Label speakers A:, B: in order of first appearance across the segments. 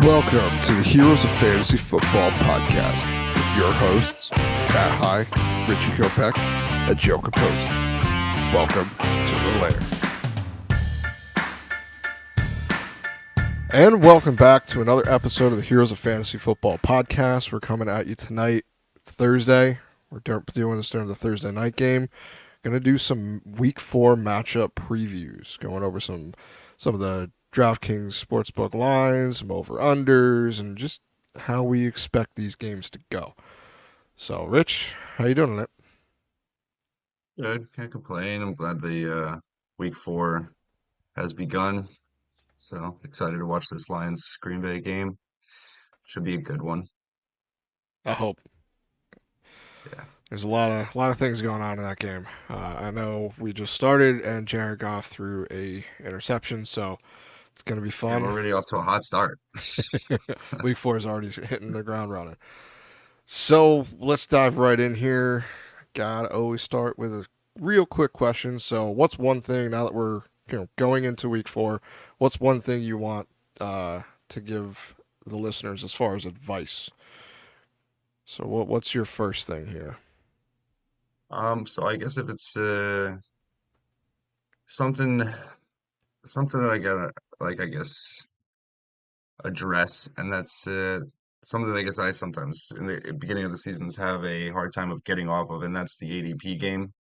A: Welcome to the Heroes of Fantasy Football podcast with your hosts, Pat High, Richie Kopech, and Joe Capozzi. Welcome to the lair. And welcome back to another episode of the Heroes of Fantasy Football podcast. We're coming at you tonight, Thursday. We're doing this during the Thursday night game. Going to do some Week 4 matchup previews, going over some of the DraftKings Sportsbook lines, some over-unders, and just how we expect these games to go. So, Rich, how you doing tonight?
B: Good, can't complain. I'm glad the week 4 has begun. So excited to watch this Lions Green Bay game. Should be a good one.
A: I hope.
B: Yeah.
A: There's a lot of things going on in that game. I know we just started, and Jared Goff threw a interception, so it's going to be
B: Yeah, we're
A: fun.
B: already off to a hot start.
A: Week 4 is already hitting the ground running. So let's dive right in here. Gotta always start with a real quick question. So, what's one thing now that we're going into Week 4? What's one thing you want to give the listeners as far as advice? So, what's your first thing here?
B: So I guess if it's something something that I gotta I guess address, and that's something that I guess I sometimes in the beginning of the seasons have a hard time of getting off of, and that's the ADP game.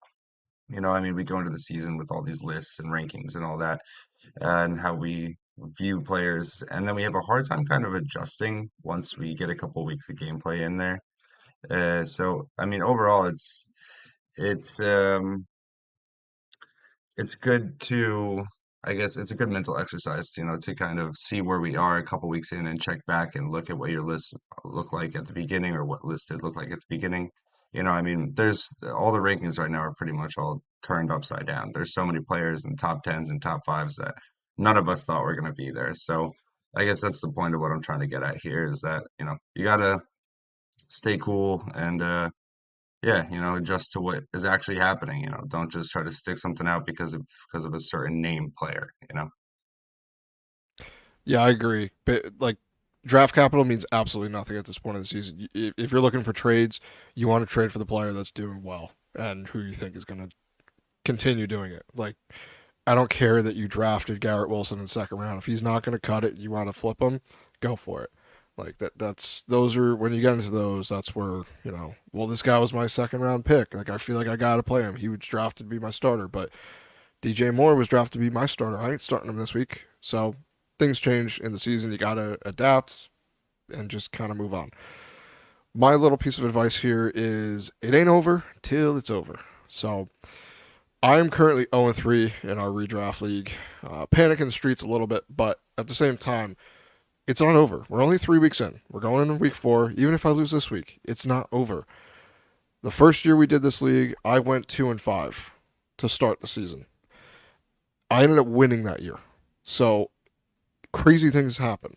B: I mean, we go into the season with all these lists and rankings and all that, and how we view players. And then we have a hard time kind of adjusting once we get a couple weeks of gameplay in there. So I mean, overall, it's um it's good to, I guess it's a good mental exercise, to kind of see where we are a couple weeks in and check back and look at what your list looked like at the beginning or what list did look like at the beginning. I mean, there's all the rankings right now are pretty much all turned upside down. There's so many players in top tens and top fives that none of us thought were going to be there. So I guess that's the point of what I'm trying to get at here is that, you gotta stay cool and yeah, adjust to what is actually happening. Don't just try to stick something out because of a certain name player.
A: Yeah, I agree. But like, draft capital means absolutely nothing at this point of the season. If you're looking for trades, you want to trade for the player that's doing well and who you think is going to continue doing it. Like, I don't care that you drafted Garrett Wilson in the second round. If he's not going to cut it, you want to flip him, go for it. Like that's those are when you get into those, that's where, well, this guy was my second round pick. Like I feel like I got to play him. He was drafted to be my starter, but DJ Moore was drafted to be my starter. I ain't starting him this week. So things change in the season. You got to adapt and just kind of move on. My little piece of advice here is it ain't over till it's over. So I am currently 0-3 in our redraft league. Panic in the streets a little bit, but at the same time, it's not over. We're only 3 weeks in. We're going into week 4. Even if I lose this week, it's not over. The first year we did this league, I went 2-5 to start the season. I ended up winning that year. So crazy things happen.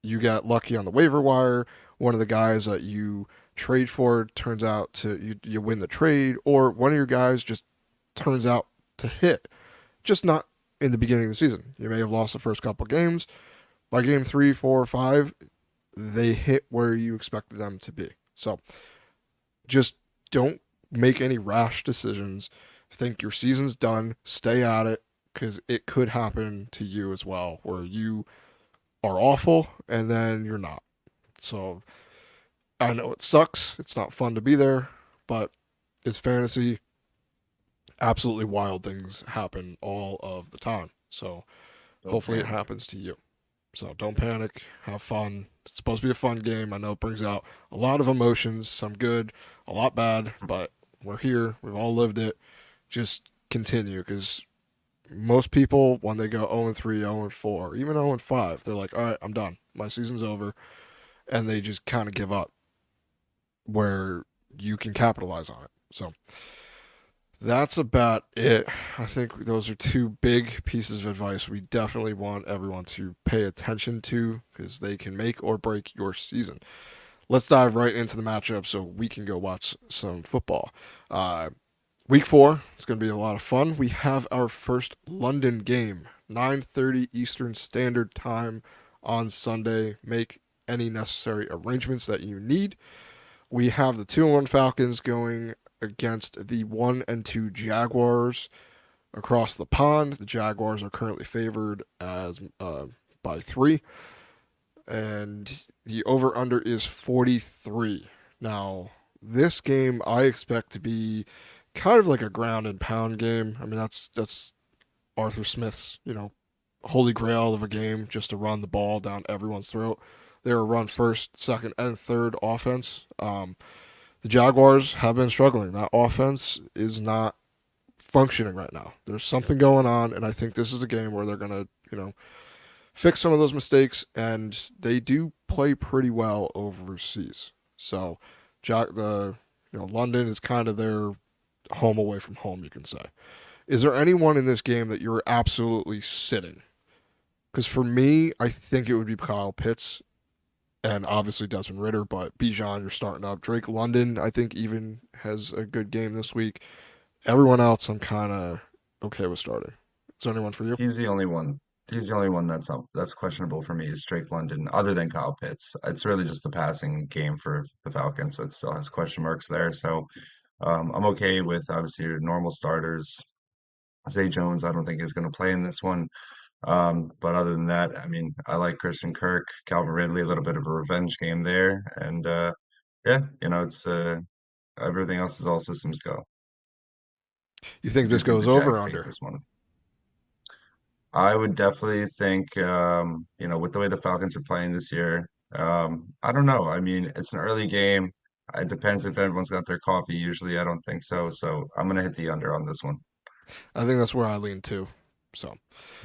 A: You got lucky on the waiver wire. One of the guys that you trade for turns out to you win the trade, or one of your guys just turns out to hit. Just not in the beginning of the season. You may have lost the first couple games. By game 3, 4, 5, they hit where you expected them to be. So just don't make any rash decisions. Think your season's done. Stay at it because it could happen to you as well, where you are awful and then you're not. So I know it sucks. It's not fun to be there, but it's fantasy. Absolutely wild things happen all of the time. So
B: Don't
A: hopefully it
B: panic.
A: happens to you. So don't panic. Have fun. It's supposed to be a fun game. I know it brings out a lot of emotions, some good, a lot bad, but we're here. We've all lived it. Just continue because most people, when they go 0-3, 0-4, even 0-5, they're like, all right, I'm done. My season's over. And they just kind of give up where you can capitalize on it. So that's about it. I think those are two big pieces of advice we definitely want everyone to pay attention to because they can make or break your season. Let's dive right into the matchup so we can go watch some football. Week 4, it's going to be a lot of fun. We have our first London game, 9:30 Eastern Standard Time on Sunday. Make any necessary arrangements that you need. We have the 2-1 Falcons going against the 1-2 Jaguars across the pond. The Jaguars are currently favored as by 3, and the over under is 43. Now, this game I expect to be kind of like a ground and pound game. I mean, that's Arthur Smith's, holy grail of a game, just to run the ball down everyone's throat. They're a run first, second, and third offense. The Jaguars have been struggling. That offense is not functioning right now. There's something going on, and I think this is a game where they're gonna, fix some of those mistakes, and they do play pretty well overseas. So, London is kind of their home away from home, you can say. Is there anyone in this game that you're absolutely sitting? Because for me, I think it would be Kyle Pitts and obviously Desmond Ritter, but Bijan, you're starting up. Drake London, I think, even has a good game this week. Everyone else, I'm kind of okay with starting. Is there anyone for you?
B: He's the only one. He's the only one that's questionable for me is Drake London, other than Kyle Pitts. It's really just the passing game for the Falcons that still has question marks there. So I'm okay with obviously your normal starters. Zay Jones, I don't think is going to play in this one. But other than that, I mean, I like Christian Kirk, Calvin Ridley, a little bit of a revenge game there, and yeah, it's everything else is all systems go.
A: You think
B: I do
A: this
B: think the
A: goes over
B: Jags
A: or
B: take
A: under?
B: this one. I would definitely think, with the way the Falcons are playing this year, I don't know. I mean, it's an early game. It depends if everyone's got their coffee. Usually, I don't think so. So I'm gonna hit the under on this one.
A: I think that's where I lean too. So,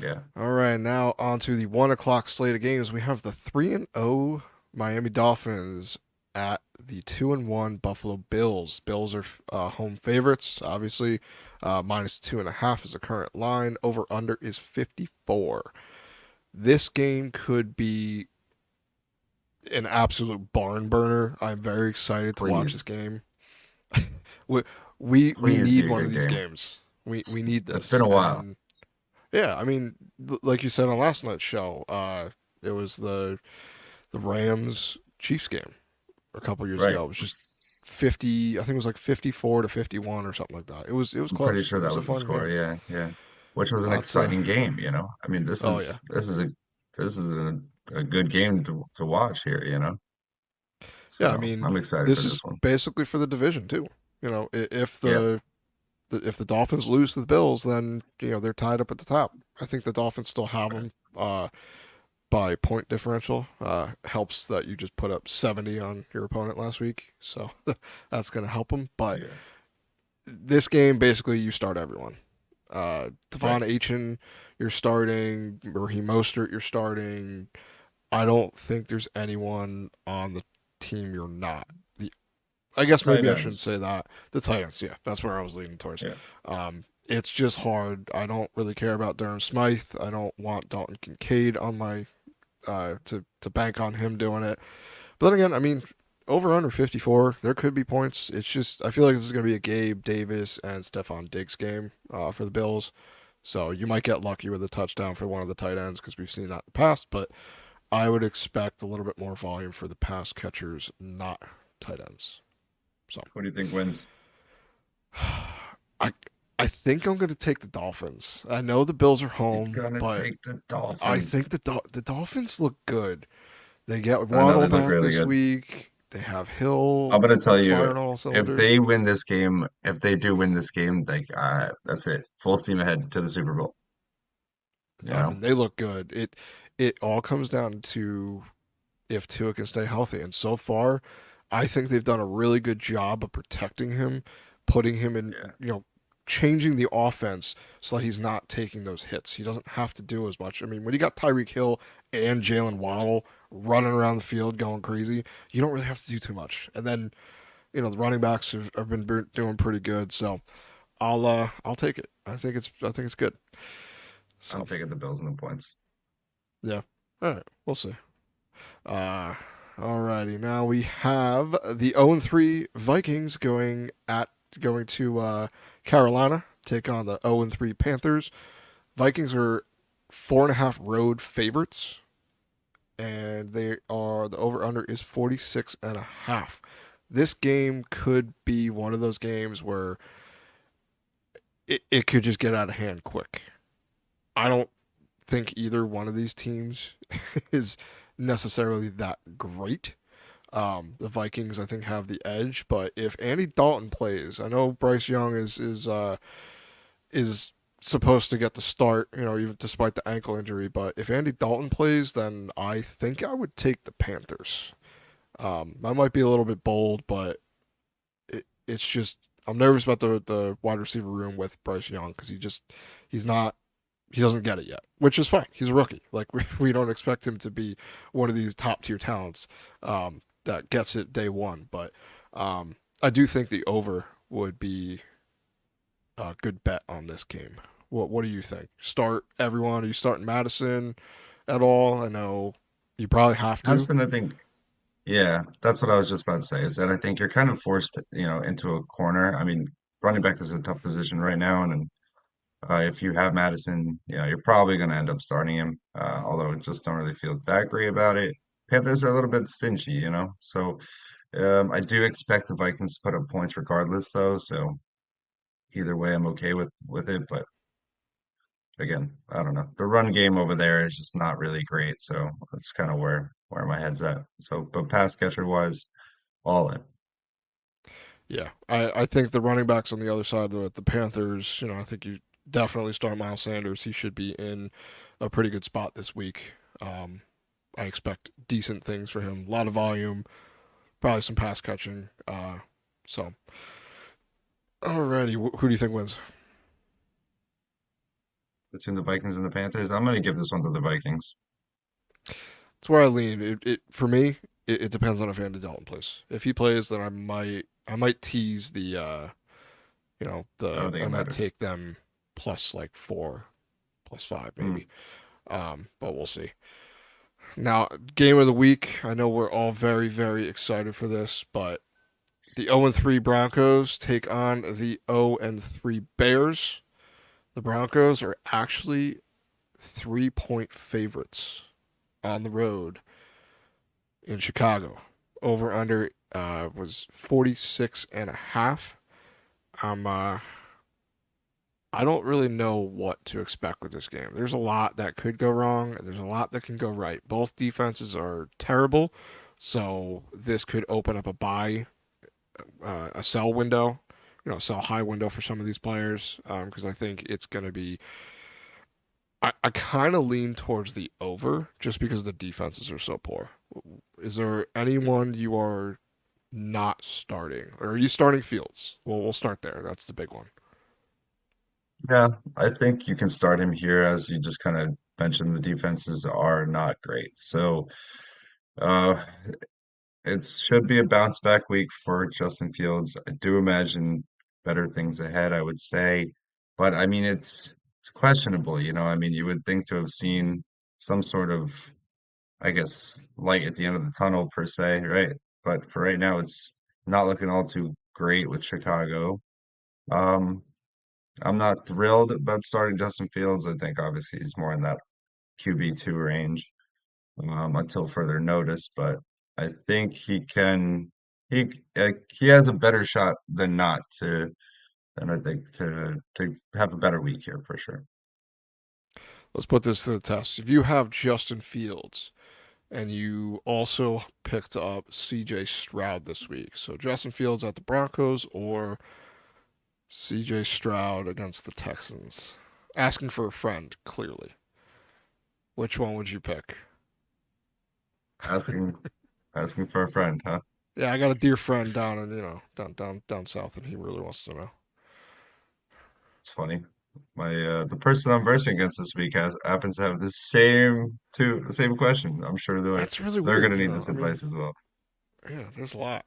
B: Yeah,
A: all right, now on to the 1 o'clock slate of games. We have the 3-0 Miami Dolphins at the 2-1 Buffalo Bills. Bills are home favorites, obviously. -2.5 is the current line. Over under is 54. This game could be an absolute barn burner. I'm very excited to watch this
B: please,
A: game. we, we
B: please be
A: need
B: a
A: one of
B: good
A: these
B: game.
A: games. We need
B: It's been
A: this.
B: a while.
A: And yeah, I mean, like you said on last night's show, it was the Rams Chiefs game a couple years
B: Right.
A: ago. It was just 50. I think it was like 54-51 or something like that. It was
B: I'm pretty
A: close.
B: sure
A: It
B: that
A: was a
B: was the
A: fun
B: score.
A: game.
B: Yeah, yeah. Which was an
A: Lots of
B: exciting game. I mean, this
A: oh yeah.
B: is this is a this is a good game to watch here.
A: Yeah, I
B: So
A: mean,
B: I'm excited for
A: this
B: this
A: is
B: one.
A: basically for the division too. If
B: Yeah.
A: if the Dolphins lose to the Bills, then they're tied up at the top. I think the Dolphins still have them by point differential. Helps that you just put up 70 on your opponent last week, so that's going to help them. But
B: Yeah.
A: this game, basically, you start everyone.
B: Right.
A: Devon Achin, you're starting. Raheem Mostert, you're starting. I don't think there's anyone on the team you're not. I guess
B: Tight
A: maybe I shouldn't
B: ends.
A: say that. The Titans, yeah, that's where I was leaning towards.
B: Yeah.
A: It's just hard. I don't really care about Durham Smythe. I don't want Dalton Kincaid on my to bank on him doing it. But then again, I mean, over under 54, there could be points. It's just I feel like this is going to be a Gabe Davis and Stephon Diggs game for the Bills. So you might get lucky with a touchdown for one of the tight ends because we've seen that in the past. But I would expect a little bit more volume for the pass catchers, not tight ends. So
B: Who do you think wins?
A: I I think I'm going to take the Dolphins. I know the Bills are
B: He's
A: home,
B: gonna
A: but
B: take the
A: I
B: Dolphins.
A: think the Dolphins look good. They get
B: I know
A: Waddle
B: they look
A: back
B: really
A: this
B: good.
A: week. They have
B: I'm
A: Hill
B: gonna tell you,
A: firing all
B: if
A: cylinders.
B: they win this game, if they do win this game, like that's it. Full steam ahead to the Super Bowl. You
A: I
B: know?
A: mean, they look good. It all comes down to if Tua can stay healthy, and so far, I think they've done a really good job of protecting him, putting him in,
B: Yeah.
A: changing the offense so that he's not taking those hits. He doesn't have to do as much. I mean, when you got Tyreek Hill and Jalen Waddle running around the field going crazy, you don't really have to do too much. And then the running backs have been doing pretty good. So I'll take it. I think it's good.
B: I'm
A: So
B: taking the Bills and the points.
A: yeah, all right, we'll see. Uh, Alrighty, now we have the 0-3 Vikings going to Carolina, take on the 0-3 Panthers. Vikings are 4.5 road favorites. and the over under is 46 and a half. This game could be one of those games where it could just get out of hand quick. I don't think either one of these teams is necessarily that great. The Vikings, I think, have the edge, but if Andy Dalton plays, I know Bryce Young is supposed to get the start, even despite the ankle injury. But if Andy Dalton plays, then I think I would take the Panthers. I might be a little bit bold, but it's just I'm nervous about the wide receiver room with Bryce Young because he's not he doesn't get it yet, which is fine. He's a rookie. Like we don't expect him to be one of these top tier talents that gets it day one. But I do think the over would be a good bet on this game. What do you think? Start everyone? Are you starting Madison at all? I know you probably have to.
B: Madison, I think, yeah, that's what I was just about to say, is that I think you're kind of forced, into a corner. I mean, running back is a tough position right now, and if you have Madison, you're probably going to end up starting him, although I just don't really feel that great about it. Panthers are a little bit stingy, so I do expect the Vikings to put up points regardless, though. So either way, I'm okay with it. But again, I don't know. The run game over there is just not really great, so that's kind of where my head's at. So, but pass catcher wise, all in.
A: Yeah, I think the running backs on the other side of the Panthers, I think you definitely start Miles Sanders. He should be in a pretty good spot this week. Um, I expect decent things for him. A lot of volume, probably some pass catching. So, alrighty, who do you think wins?
B: Between the Vikings and the Panthers, I'm going to give this one to the Vikings.
A: It's where I lean. It for me, it depends on if Andy Dalton plays. If he plays, then I might tease the
B: I don't think
A: I
B: it
A: might
B: matters.
A: take them plus like 4, plus 5 maybe.
B: Mm.
A: But we'll see. Now, game of the week. I know we're all very, very excited for this, but the 0-3 Broncos take on the 0-3 Bears. The Broncos are actually 3-point favorites on the road in Chicago. Over under was 46 and a half. I'm I don't really know what to expect with this game. There's a lot that could go wrong, and there's a lot that can go right. Both defenses are terrible, so this could open up a sell window, sell high window for some of these players. Because I think it's going to be. I kind of lean towards the over just because the defenses are so poor. Is there anyone you are not starting, or are you starting Fields? Well, we'll start there. That's the big one.
B: Yeah, I think you can start him here, as you just kind of mentioned. The defenses are not great, so uh, it should be a bounce back week for Justin Fields. I do imagine better things ahead, I would say. But I mean, it's questionable, I mean, you would think to have seen some sort of, I guess, light at the end of the tunnel per se, right? But for right now, it's not looking all too great with Chicago. Um, I'm not thrilled about starting Justin Fields. I think obviously he's more in that QB2 range, until further notice. But I think he has a better shot than not than I think to have a better week here for sure.
A: Let's put this to the test. If you have Justin Fields and you also picked up CJ Stroud this week, so Justin Fields at the Broncos or CJ Stroud against the Texans, asking for a friend, clearly. Which one would you pick?
B: Asking asking for a friend, huh?
A: Yeah, I got a dear friend down in, down south, and he really wants to know.
B: It's funny. The person I'm versing against this week happens to have the same question. I'm sure
A: That's really
B: they're
A: weird,
B: gonna need this
A: I mean,
B: advice as well.
A: yeah, there's a lot.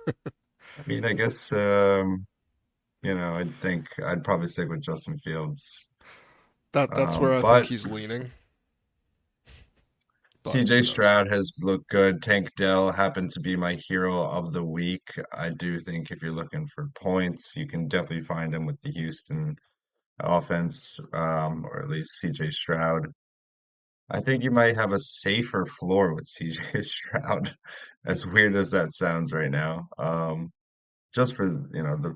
B: I mean, I guess I think I'd probably stick with Justin Fields.
A: That's where I think
B: But
A: he's leaning, but
B: CJ
A: who knows?
B: Stroud has looked good. Tank Dell happened to be my hero of the week. I do think if you're looking for points, you can definitely find him with the Houston offense, or at least CJ Stroud. I think you might have a safer floor with CJ Stroud, as weird as that sounds right now. Just for, the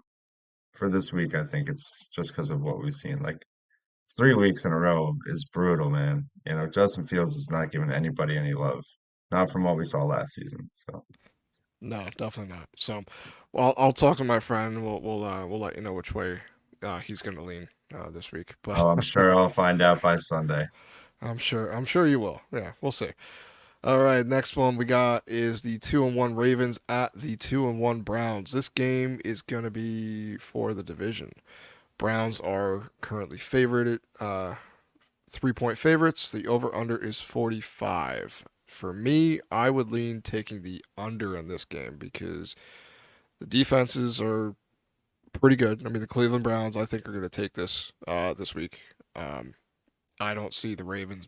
B: for this week, I think it's just because of what we've seen. Like 3 weeks in a row is brutal, man. Justin Fields is not giving anybody any love, not from what we saw last season. So,
A: No, definitely not. So, well, I'll talk to my friend. We'll let you know which way he's gonna lean this week. But
B: oh, I'm sure I'll find out by Sunday.
A: I'm sure you will. Yeah, we'll see. All right, next one we got is the 2-1 Ravens at the 2-1 Browns. This game is gonna be for the division. Browns are currently favored, 3-point favorites. The over under is 45. For me, I would lean taking the under in this game because the defenses are pretty good. I mean, the Cleveland Browns, I think, are going to take this week. Um, I don't see the Ravens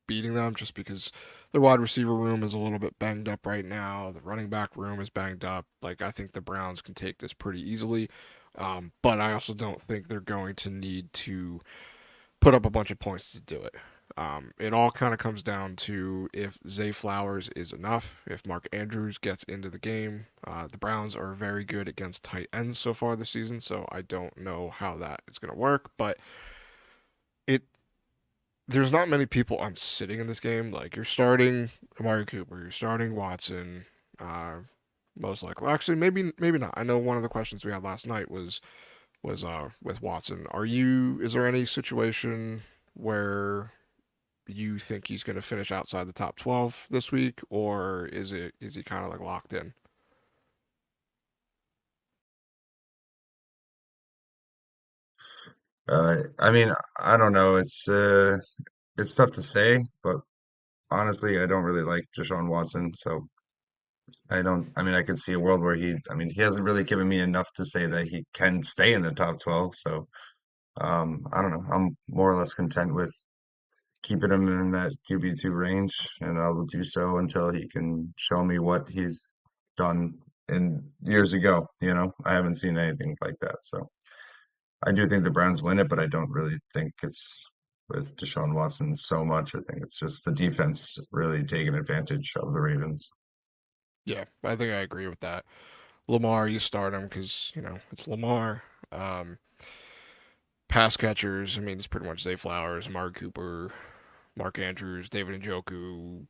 A: beating them just because their wide receiver room is a little bit banged up right now. The running back room is banged up. Like, I think the Browns can take this pretty easily. But I also don't think they're going to need to put up a bunch of points to do it. It all kind of comes down to if Zay Flowers is enough, if Mark Andrews gets into the game. The Browns are very good against tight ends so far this season, so I don't know how that is going to work. But it there's not many people I'm sitting in this game. Like you're starting Amari Cooper, you're starting Watson. Uh, Most likely, actually, maybe not. I know one of the questions we had last night was with Watson. Is there any situation where you think he's going to finish outside the top 12 this week, or is he kind of like locked in?
B: I mean, I don't know. It's tough to say, but honestly, I don't really like Deshaun Watson, so I don't. I mean, I could see a world where I mean, he hasn't really given me enough to say that he can stay in the top 12. So, I don't know. I'm more or less content with keeping him in that QB2 range, and I will do so until he can show me what he's done in years ago. I haven't seen anything like that. So I do think the Browns win it, but I don't really think it's with Deshaun Watson so much. I think it's just the defense really taking advantage of the Ravens.
A: Yeah, I think I agree with that. Lamar, you start him because it's Lamar. Um, Pass catchers, I mean, it's pretty much Zay Flowers, Mark Cooper, Mark Andrews, David Njoku.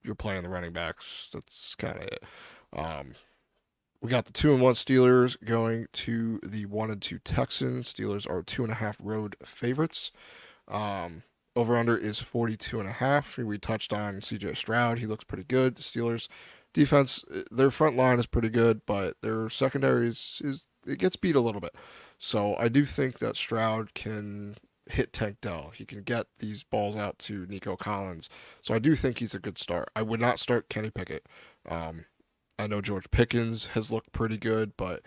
A: You're playing the running backs. That's kind of it. Um, we got the 2-1 Steelers going to the 1-2 Texans. Steelers are 2.5 road favorites. Um, Over under is 42.5. We touched on CJ Stroud. He looks pretty good. The Steelers defense, their front line is pretty good, but their secondary is it gets beat a little bit. So I do think that Stroud can hit Tank Dell. He can get these balls out to Nico Collins. So I do think he's a good start. I would not start Kenny Pickett. Um, I know George Pickens has looked pretty good, but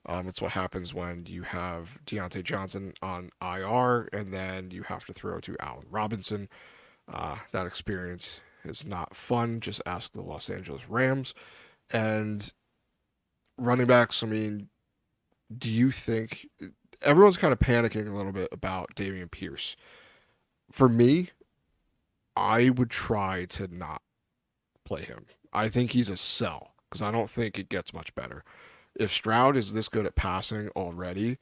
A: it's what happens when you have Deontay Johnson on IR and then you have to throw to Allen Robinson. That experience is not fun. Just ask the Los Angeles Rams. And running backs, I mean, do you think everyone's kind of panicking a little bit about Dameon Pierce? For me, I would try to not play him. I think he's a sell because I don't think it gets much better. If Stroud is this good at passing already,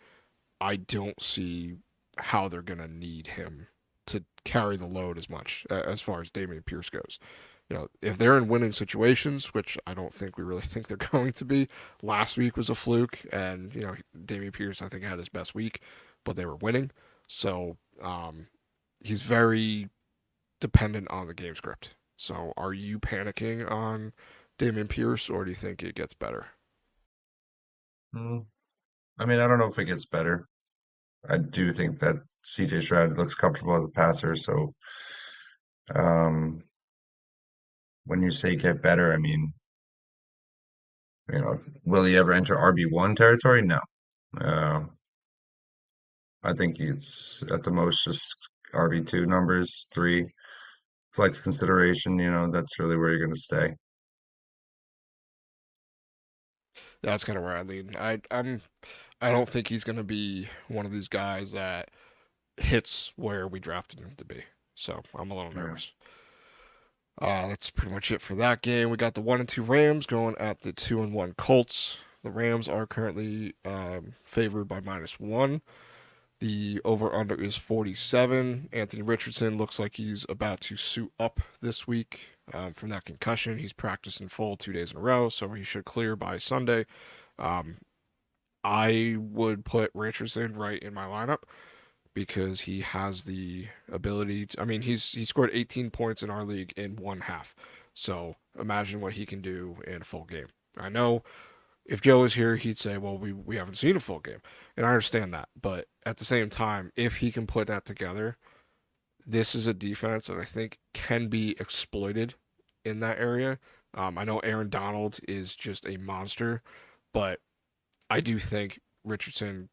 A: I don't see how they're going to need him to carry the load as much as far as Dameon Pierce goes. If they're in winning situations, which I don't think we really think they're going to be, last week was a fluke, and Dameon Pierce I think had his best week, but they were winning, so he's very dependent on the game script. So, are you panicking on Dameon Pierce, or do you think it gets better?
B: Mm, I mean, I don't know if it gets better. I do think that CJ Stroud looks comfortable as a passer. So, um, when you say get better, I mean, will he ever enter RB1 territory? No. Uh, I think it's at the most just RB2 numbers, three flex consideration. That's really where you're going to stay.
A: That's kind of where I lean. I don't think he's going to be one of these guys that hits where we drafted him to be. So I'm a little
B: Yeah.
A: nervous. That's pretty much it for that game. We got the 1-2 Rams going at the 2-1 Colts. The Rams are currently favored by -1. The over/under is 47. Anthony Richardson looks like he's about to suit up this week from that concussion. He's practiced in full 2 days in a row, so he should clear by Sunday. Um, I would put Richardson right in my lineup because he has the ability to, I mean, he scored 18 points in our league in one half. So imagine what he can do in a full game. I know if Joe was here, he'd say, well, we haven't seen a full game. And I understand that. But at the same time, if he can put that together, this is a defense that I think can be exploited in that area. I know Aaron Donald is just a monster, but I do think Richardson,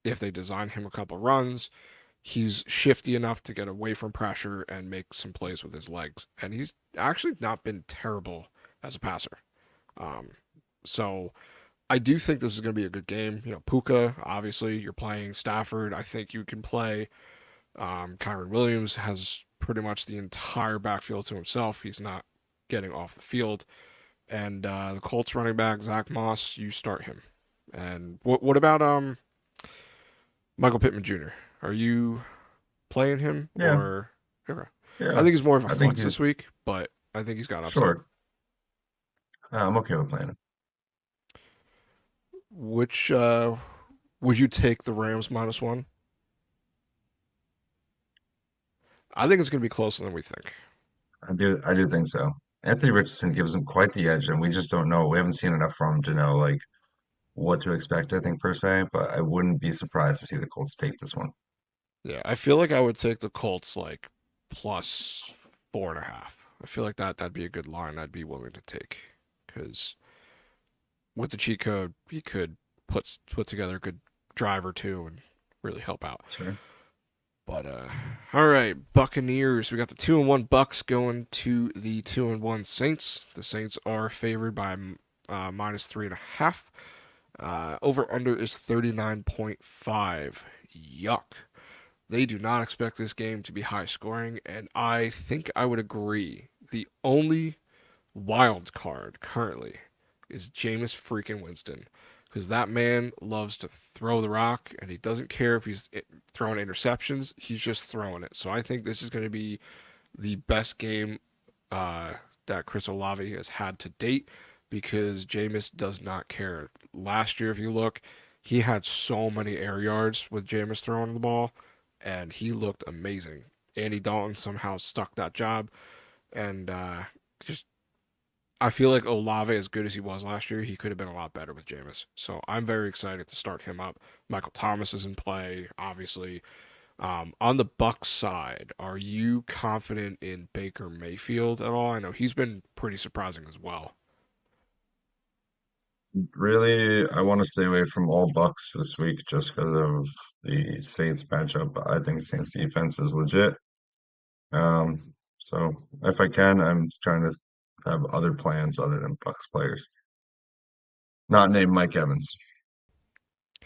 A: if they design him a couple runs, he's shifty enough to get away from pressure and make some plays with his legs. And he's actually not been terrible as a passer. Um, so I do think this is going to be a good game. You know, Puka, obviously, you're playing Stafford. I think you can play. Kyron Williams has pretty much the entire backfield to himself. He's not getting off the field. And the Colts running back, Zach Moss, you start him. And what about Michael Pittman Jr.? Are you playing him
B: Yeah,
A: or okay. I
B: yeah.
A: think he's more of a
B: I think
A: flex
B: he's
A: this week, but I think he's got upside.
B: short. I'm okay with playing him.
A: Which would you take the Rams -1? I think it's going to be closer than we think.
B: I do think so. Anthony Richardson gives him quite the edge, and we just don't know. We haven't seen enough from him to know like what to expect, I think, per se, but I wouldn't be surprised to see the Colts take this one.
A: Yeah, I feel like I would take the Colts like +4.5. I feel like that'd be a good line I'd be willing to take because with the cheat code, he could put together a good drive or two and really help out.
B: Sure.
A: But all right, Buccaneers. We got the 2-1 Bucks going to the 2-1 Saints. The Saints are favored by -3.5. Over under is 39.5. Yuck. They do not expect this game to be high scoring, and I think I would agree. The only wild card currently is Jameis freaking Winston. Because that man loves to throw the rock, and he doesn't care if he's throwing interceptions. He's just throwing it. So I think this is going to be the best game that Chris Olave has had to date because Jameis does not care. Last year, if you look, he had so many air yards with Jameis throwing the ball, and he looked amazing. Andy Dalton somehow stuck that job, and just I feel like Olave, as good as he was last year, he could have been a lot better with Jameis. So I'm very excited to start him up. Michael Thomas is in play, obviously. On the Bucks side, are you confident in Baker Mayfield at all? I know he's been pretty surprising as well.
B: Really, I want to stay away from all Bucks this week just because of the Saints matchup. I think Saints defense is legit. So if I can, I'm trying to have other plans other than Bucks players. Not named Mike Evans.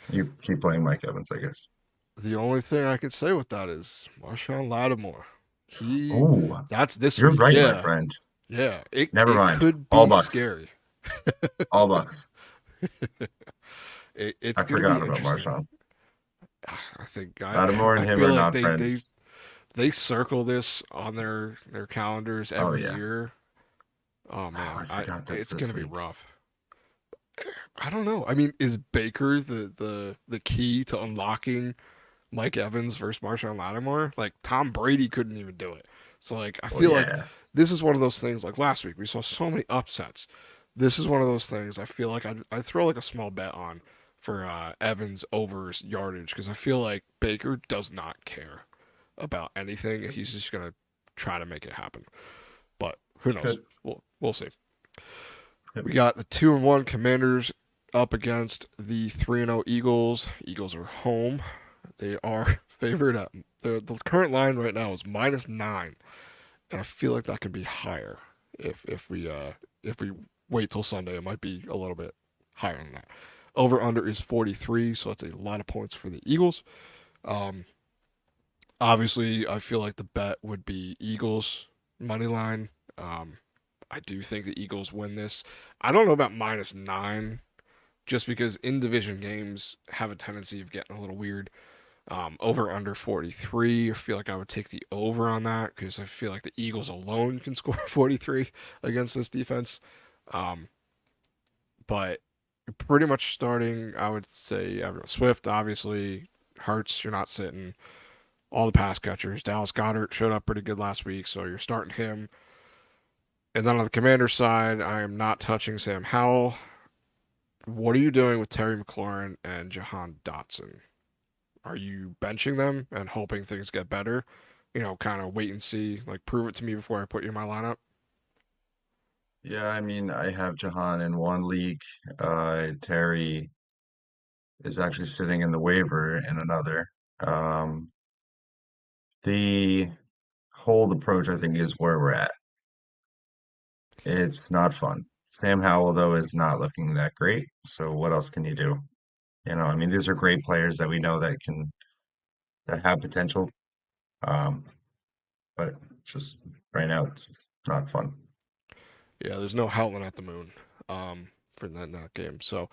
B: You keep playing Mike Evans, I guess.
A: The only thing I can say with that is Marshawn Lattimore. He,
B: Oh,
A: that's this
B: you're
A: week.
B: right, my
A: Yeah,
B: friend.
A: yeah. It
B: Never
A: it
B: mind.
A: could
B: All
A: be
B: Bucks.
A: scary.
B: All Bucks.
A: It's
B: I
A: gonna be
B: forgot about
A: interesting.
B: Marshawn.
A: I think I
B: Lattimore and
A: I
B: him
A: feel
B: are
A: like
B: not
A: they
B: friends.
A: they circle this on their calendars
B: Oh
A: every
B: yeah.
A: year. Oh
B: Oh,
A: man,
B: I
A: I
B: forgot that's
A: it's
B: this
A: gonna be
B: week.
A: rough. I don't know. I mean, is Baker the key to unlocking Mike Evans versus Marshawn Lattimore? Like Tom Brady couldn't even do it. So like I
B: Well,
A: feel like
B: yeah.
A: this is one of those things. Like last week, we saw so many upsets. This is one of those things. I feel like I'd throw like a small bet on for Evans over yardage because I feel like Baker does not care about anything. He's just gonna try to make it happen. But who knows?
B: Good.
A: We'll see.
B: Yep.
A: We got the 2-1 Commanders up against the 3-0 Eagles. Eagles are home. They are favored at the current line right now is -9, and I feel like that could be higher if we wait till Sunday. It might be a little bit higher than that. Over under is 43, so that's a lot of points for the Eagles. Um, Obviously, I feel like the bet would be Eagles money line. I do think the Eagles win this. I don't know about -9, just because in division games have a tendency of getting a little weird. Over under 43. I feel like I would take the over on that because I feel like the Eagles alone can score 43 against this defense. Um, but pretty much starting, I would say everyone. Swift, obviously. Hurts, you're not sitting. All the pass catchers. Dallas Goddard showed up pretty good last week, so you're starting him. And then on the Commander side, I am not touching Sam Howell. What are you doing with Terry McLaurin and Jahan Dotson? Are you benching them and hoping things get better? Kind of wait and see, like prove it to me before I put you in my lineup.
B: Yeah, I mean, I have Jahan in one league. Terry is actually sitting in the waiver in another. Um, the hold approach, I think, is where we're at. It's not fun. Sam Howell, though, is not looking that great. So what else can you do? I mean, these are great players that we know that have potential. Um, but just right now, it's not fun.
A: Yeah, there's no howling at the moon for that game. So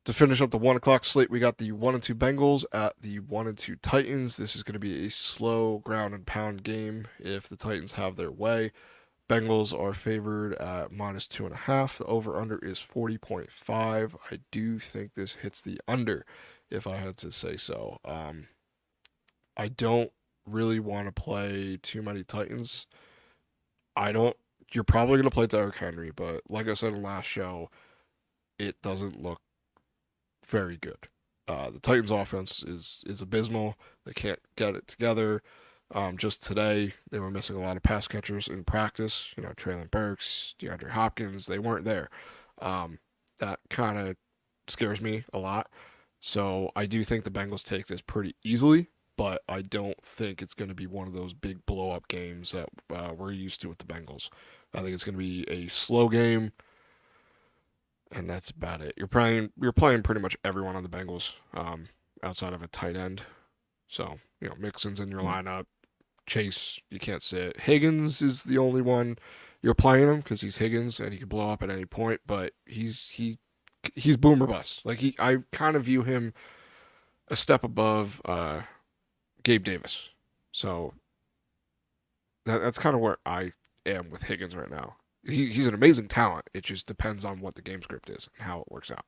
A: to finish up the 1 o'clock slate, we got the 1-2 Bengals at the 1-2 Titans. This is going to be a slow ground and pound game if the Titans have their way. Bengals are favored at -2.5. The over under is 40.5. I do think this hits the under, if I had to say so. I don't really want to play too many Titans. I don't. You're probably going to play Derrick Henry, but like I said in the last show, it doesn't look very good. The Titans' offense is abysmal. They can't get it together. Just today, they were missing a lot of pass catchers in practice. Traylon Burks, DeAndre Hopkins, they weren't there. Um, that kind of scares me a lot. So I do think the Bengals take this pretty easily, but I don't think it's going to be one of those big blow up games that we're used to with the Bengals. I think it's going to be a slow game, and that's about it. You're playing pretty much everyone on the Bengals, outside of a tight end. So Mixon's in your lineup. Chase, you can't sit. Higgins is the only one you're playing him because he's Higgins and he can blow up at any point. But he's boomer bust. Like I kind of view him a step above Gabe Davis. So that's kind of where I am with Higgins right now. He's an amazing talent. It just depends on what the game script is and how it works out.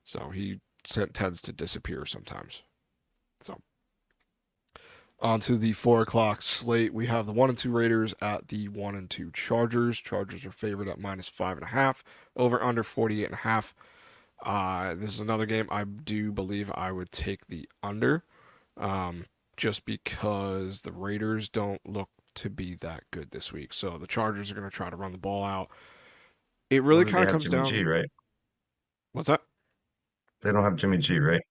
A: So he tends to disappear sometimes. So on to the 4 o'clock slate, we have the 1-2 Raiders at the 1-2 Chargers. Chargers are favored at -5.5. Over under 48.5. This is another game I do believe I would take the under, just because the Raiders don't look to be that good this week. So the Chargers are going to try to run the ball out. It
B: I
A: really
B: don't think
A: kind
B: they
A: of
B: have
A: comes
B: Jimmy G,
A: down.
B: right?
A: What's that?
B: They don't have Jimmy G, right?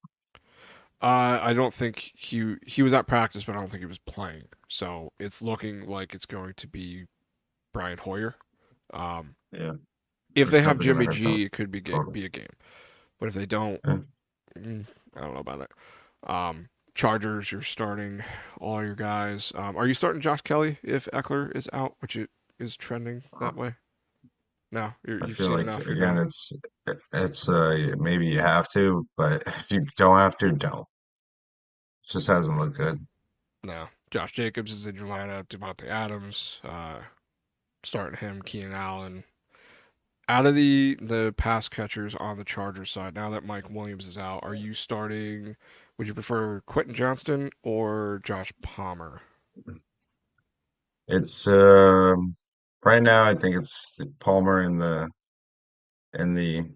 A: I don't think he was at practice, but I don't think he was playing. So it's looking like it's going to be Brian Hoyer. Um,
B: Yeah,
A: if they
B: there's
A: have
B: probably gonna
A: Jimmy
B: hurt them.
A: G, it could
B: Total.
A: be a game. But if they don't,
B: Yeah.
A: I don't know about it. Chargers, you're starting all your guys. Are you starting Josh Kelly if Eckler is out, which it is trending
B: Uh,
A: that way? No,
B: I
A: you've
B: feel
A: seen
B: like
A: enough. You're
B: again,
A: done.
B: it's maybe you have to, but if you don't have to, don't. It just hasn't looked good.
A: No, Josh Jacobs is in your lineup. Devontae Adams, starting him. Keenan Allen. Out of the pass catchers on the Chargers side, now that Mike Williams is out, are you starting? Would you prefer Quentin Johnston or Josh Palmer?
B: It's right now. I think it's Palmer in the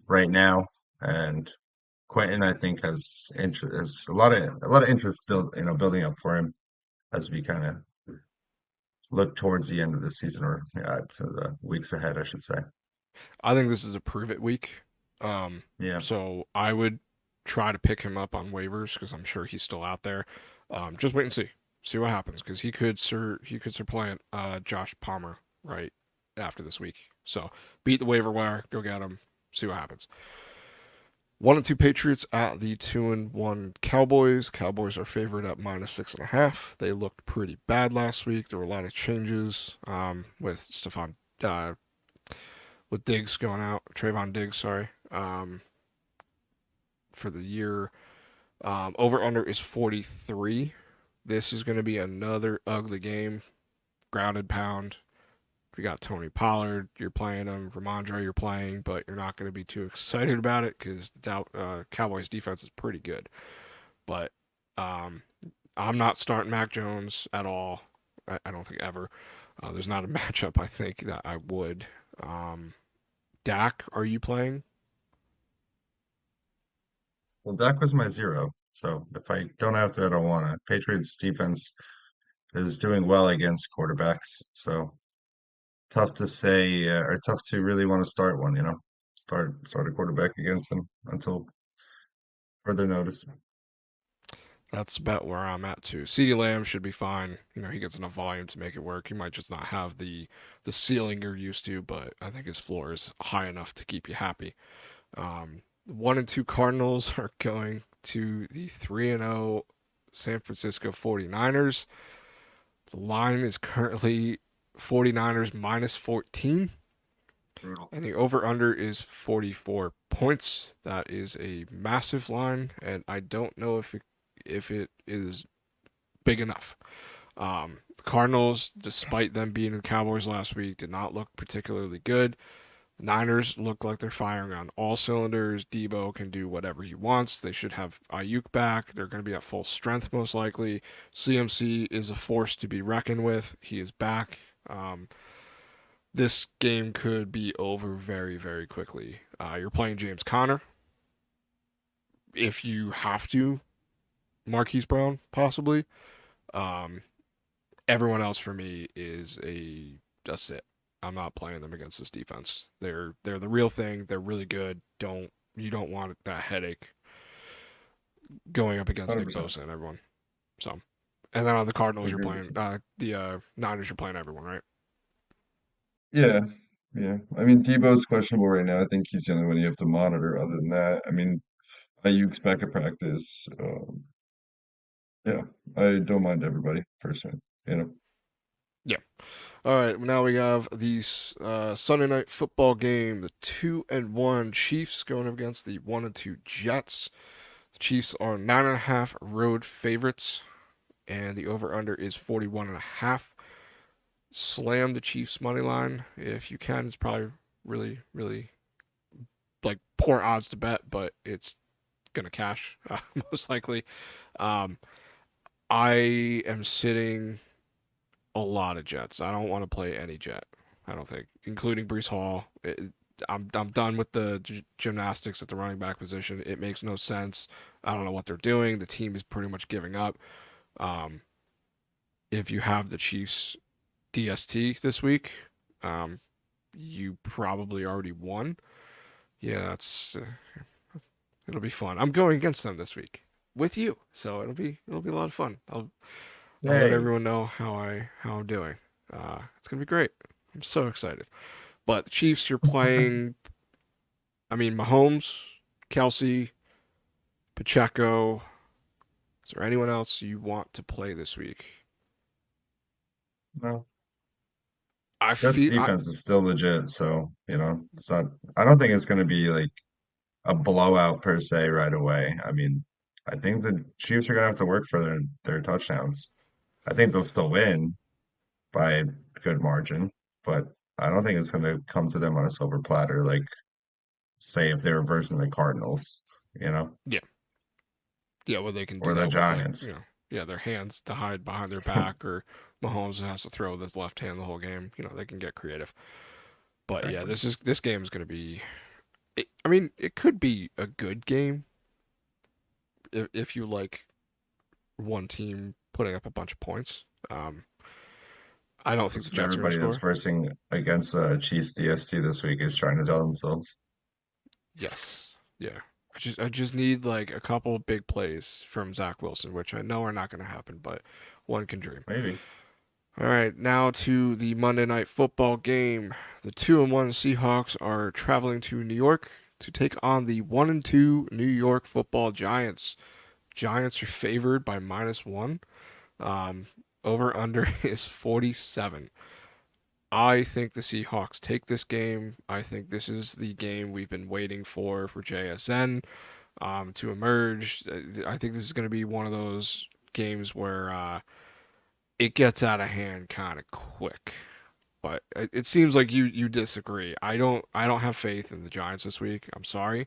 B: right now, and Quentin. I think has a lot of interest building up for him as we kind of look towards the end of the season or to the weeks ahead, I should say.
A: I think this is a prove it week. Um,
B: Yeah,
A: so I would try to pick him up on waivers because I'm sure he's still out there. Just wait and see what happens because he could supplant Josh Palmer right after this week. So beat the waiver wire, go get him, see what happens. 1-2 Patriots at the 2-1 Cowboys. Cowboys are favored at -6.5. They looked pretty bad last week. There were a lot of changes with with Diggs going out, Trayvon Diggs, sorry, for the year. Over under is 43. This is going to be another ugly game. Grounded pound. We got Tony Pollard, you're playing him. Ramondre, you're playing, but you're not going to be too excited about it because the Cowboys defense is pretty good. But um, I'm not starting Mac Jones at all. I don't think ever. There's not a matchup I think that I would. Um, Dak, are you playing?
B: Well, Dak was my zero. So if I don't have to, I don't want to. Patriots defense is doing well against quarterbacks. So tough to say, or tough to really want to start one, start a quarterback against them until further notice.
A: That's about where I'm at too. CeeDee Lamb should be fine. He gets enough volume to make it work. He might just not have the ceiling you're used to, but I think his floor is high enough to keep you happy. 1-2 Cardinals are going to the 3-0 San Francisco 49ers. The line is currently 49ers -14,
B: Brutal.
A: and the over under is 44 points. That is a massive line, and I don't know if it is big enough. The Cardinals, despite them beating the Cowboys last week, did not look particularly good. The Niners look like they're firing on all cylinders. Debo can do whatever he wants. They should have Ayuk back. They're going to be at full strength most likely. CMC is a force to be reckoned with. He is back. This game could be over very, very quickly. You're playing James Conner. If you have to, Marquise Brown possibly. Um, Everyone else for me is a sit. I'm not playing them against this defense. They're the real thing. They're really good. You don't want that headache going up against Nick
B: 100%.
A: Bosa and everyone. So, and then on the Cardinals, you're
B: Agree with
A: playing
B: you.
A: the Niners. You're playing everyone, right?
B: Yeah, yeah. I mean, Debo's questionable right now. I think he's the only one you have to monitor. Other than that, I mean, Ayuk's back at practice. Yeah, I don't mind everybody personally. You know,
A: Yeah. All right. Now we have the Sunday night football game. The 2-1 Chiefs going up against the 1-2 Jets. The Chiefs are 9.5 road favorites, and the over under is 41.5. Slam the Chiefs money line if you can. It's probably really, really like poor odds to bet, but it's gonna cash most likely. Um, I am sitting a lot of Jets. I don't want to play any Jet. I don't think, including Brees Hall. I'm done with the gymnastics at the running back position. It makes no sense. I don't know what they're doing. The team is pretty much giving up. Um, if you have the Chiefs DST this week, um, you probably already won. Yeah, it'll be fun. I'm going against them this week with you, so it'll be a lot of fun. I'll let
B: hey,
A: everyone know how I'm doing. It's gonna be great. I'm so excited. But the Chiefs, you're playing. I mean, Mahomes, Kelsey, Pacheco. Is there anyone else you want to play this week?
B: no,
A: I
B: Jets
A: feel I,
B: defense is still legit. So it's not. I don't think it's going to be like a blowout per se right away. I mean, I think the Chiefs are going to have to work for their touchdowns. I think they'll still win by a good margin, but I don't think it's going to come to them on a silver platter. Like, say if they were versing the Cardinals, you know,
A: yeah, yeah. Well, they can do
B: or the
A: that with like
B: Giants.
A: yeah, their hands to hide behind their back, or Mahomes has to throw with his left hand the whole game. They can get creative. But yeah,
B: Exactly.
A: this game is going to be. I mean, it could be a good game if you like one team putting up a bunch of points. I don't think
B: That's
A: the
B: what
A: Jets are going to
B: everybody that's
A: score.
B: versing against Chiefs DST this week is trying to tell themselves.
A: Yes. Yeah. I just need like a couple of big plays from Zach Wilson, which I know are not going to happen, but one can dream.
B: Maybe.
A: All right, now to the Monday Night Football game. The 2-1 Seahawks are traveling to New York to take on the 1-2 New York Football Giants. Giants are favored by -1. Um, over under is 47. I think the Seahawks take this game. I think this is the game we've been waiting for JSN to emerge. I think this is going to be one of those games where it gets out of hand kind of quick. But it seems like you disagree. I don't have faith in the Giants this week. I'm sorry.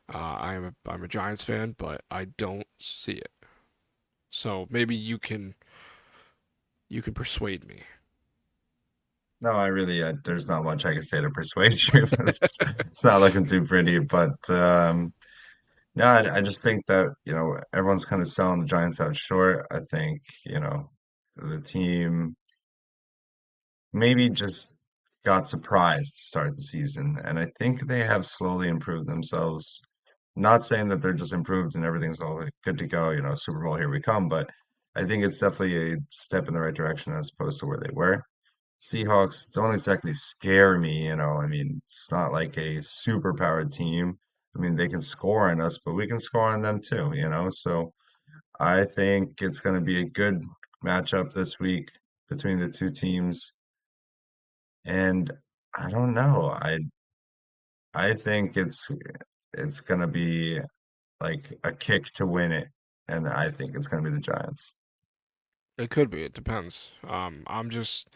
A: I'm a Giants fan, but I don't see it. So maybe you can persuade me.
B: No, there's not much I can say to persuade you. It's not looking too pretty, but no, I just think that, everyone's kind of selling the Giants out short. I think, the team maybe just got surprised to start the season, and I think they have slowly improved themselves. Not saying that they're just improved and everything's all good to go, Super Bowl, here we come, but I think it's definitely a step in the right direction as opposed to where they were. Seahawks don't exactly scare me. I mean, it's not like a super powered team. I mean, they can score on us, but we can score on them too. So I think it's going to be a good matchup this week between the two teams. And I don't know. I think it's going to be like a kick to win it, and I think it's going to be the Giants.
A: It could be. It depends. I'm just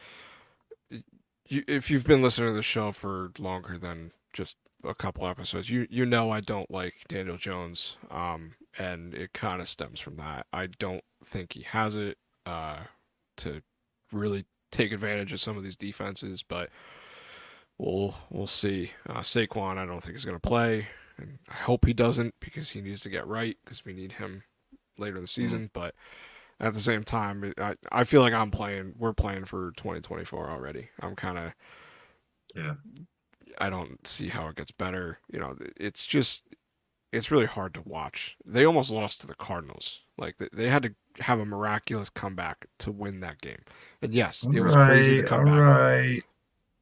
A: if you've been listening to the show for longer than just a couple episodes, you know I don't like Daniel Jones. And it kind of stems from that. I don't think he has it to really take advantage of some of these defenses, but we'll see. Saquon, I don't think is going to play, and I hope he doesn't because he needs to get right because we need him later in the
B: Mm,
A: season. But at the same time, I feel like we're playing for 2024 already. I'm kind of,
B: yeah.
A: I don't see how it gets better. It's really hard to watch. They almost lost to the Cardinals. Like they had to have a miraculous comeback to win that game. And yes,
B: All
A: it was crazy to
B: right,
A: come
B: all
A: back,
B: right.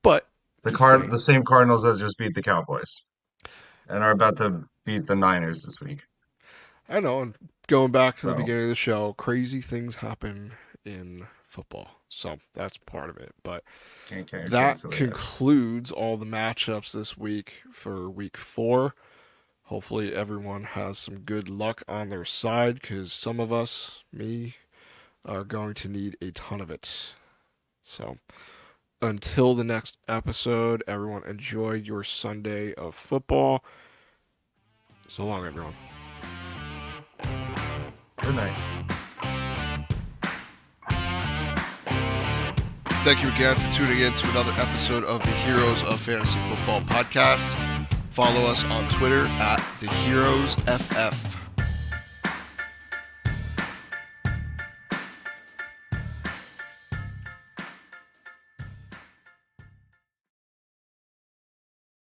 A: but just
B: The
A: saying.
B: same Cardinals that just beat the Cowboys and are about to beat the Niners this week.
A: I know. And going back to the
B: So
A: beginning of the show, crazy things happen in football. So that's part of it. But
B: can't count your
A: that
B: chickens till they hatch.
A: concludes all the matchups this week for week 4. Hopefully, everyone has some good luck on their side because some of us, me, are going to need a ton of it. So, until the next episode, everyone enjoy your Sunday of football. So long, everyone.
B: Good night.
A: Thank you again for tuning in to another episode of the Heroes of Fantasy Football podcast. Follow us on Twitter at the Heroes FF.